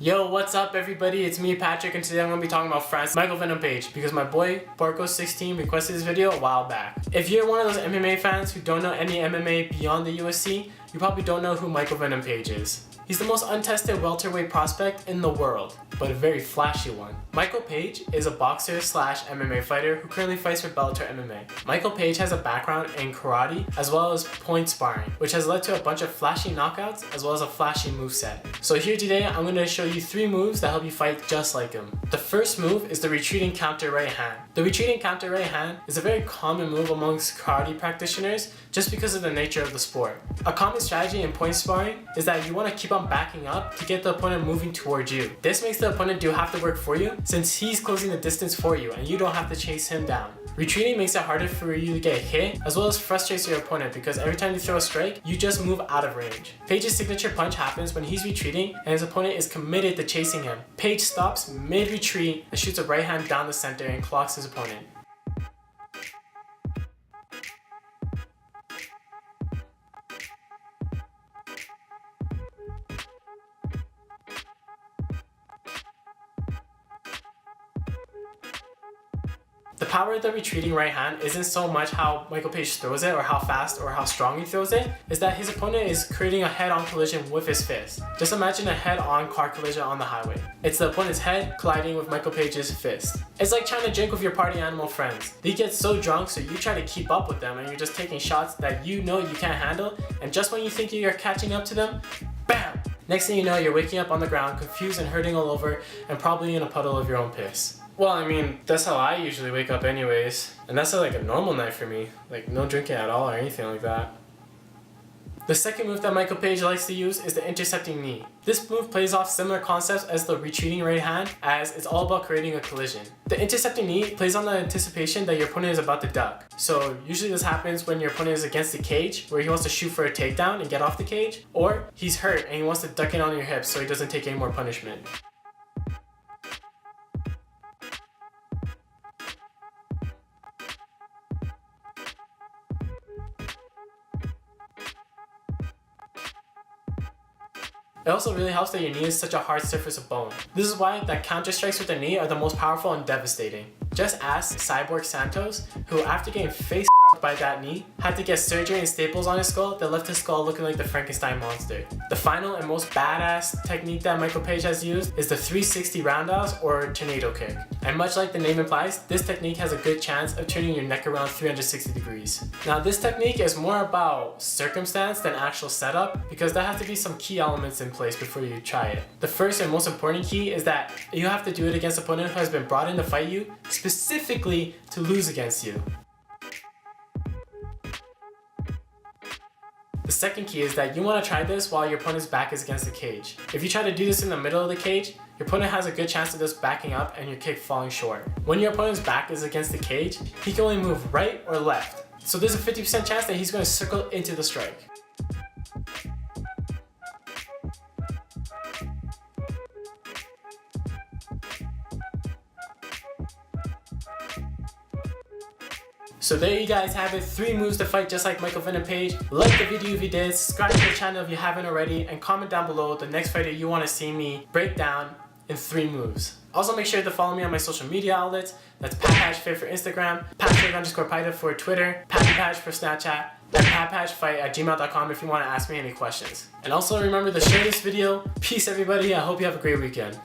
Yo, what's up everybody? It's me, Patrick, and today I'm going to be talking about Michael Venom Page because my boy, Porco16, requested this video a while back. If you're one of those MMA fans who don't know any MMA beyond the UFC, you probably don't know who Michael Venom Page is. He's the most untested welterweight prospect in the world, but a very flashy one. Michael Page is a boxer slash MMA fighter who currently fights for Bellator MMA. Michael Page has a background in karate as well as point sparring, which has led to a bunch of flashy knockouts as well as a flashy moveset. So here today, I'm going to show you 3 moves that help you fight just like him. The first move is the retreating counter right hand. The retreating counter right hand is a very common move amongst karate practitioners just because of the nature of the sport. A common strategy in point sparring is that you want to keep on backing up to get the opponent moving towards you. This makes the opponent do half the work for you since he's closing the distance for you and you don't have to chase him down. Retreating makes it harder for you to get hit as well as frustrates your opponent because every time you throw a strike, you just move out of range. Page's signature punch happens when he's retreating and his opponent is committed to chasing him. Page stops mid-retreat and shoots a right hand down the center and clocks his opponent. The power of the retreating right hand isn't so much how Michael Page throws it or how fast or how strong he throws it, is that his opponent is creating a head-on collision with his fist. Just imagine a head-on car collision on the highway. It's the opponent's head colliding with Michael Page's fist. It's like trying to drink with your party animal friends. They get so drunk so you try to keep up with them and you're just taking shots that you know you can't handle, and just when you think you're catching up to them, BAM! Next thing you know, you're waking up on the ground, confused and hurting all over, and probably in a puddle of your own piss. Well, I mean, that's how I usually wake up anyways. And that's like a normal night for me. Like, no drinking at all or anything like that. The second move that Michael Page likes to use is the intercepting knee. This move plays off similar concepts as the retreating right hand, as it's all about creating a collision. The intercepting knee plays on the anticipation that your opponent is about to duck. So usually this happens when your opponent is against the cage, where he wants to shoot for a takedown and get off the cage, or he's hurt and he wants to duck in on your hips so he doesn't take any more punishment. It also really helps that your knee is such a hard surface of bone. This is why that counter strikes with the knee are the most powerful and devastating. Just ask Cyborg Santos, who after getting face by that knee, had to get surgery and staples on his skull that left his skull looking like the Frankenstein monster. The final and most badass technique that Michael Page has used is the 360 roundhouse or tornado kick. And much like the name implies, this technique has a good chance of turning your neck around 360 degrees. Now this technique is more about circumstance than actual setup because there have to be some key elements in place before you try it. The first and most important key is that you have to do it against an opponent who has been brought in to fight you specifically to lose against you. The second key is that you want to try this while your opponent's back is against the cage. If you try to do this in the middle of the cage, your opponent has a good chance of just backing up and your kick falling short. When your opponent's back is against the cage, he can only move right or left. So there's a 50% chance that he's going to circle into the strike. So there you guys have it, 3 moves to fight just like Michael Venom Page. Like the video if you did, subscribe to the channel if you haven't already, and comment down below the next fighter you want to see me break down in 3 moves. Also make sure to follow me on my social media outlets. That's PatPaj for Instagram, Patrick_Pajda for Twitter, PatPaj for Snapchat, and PatPajFight@gmail.com if you want to ask me any questions. And also remember to share this video. Peace everybody, I hope you have a great weekend.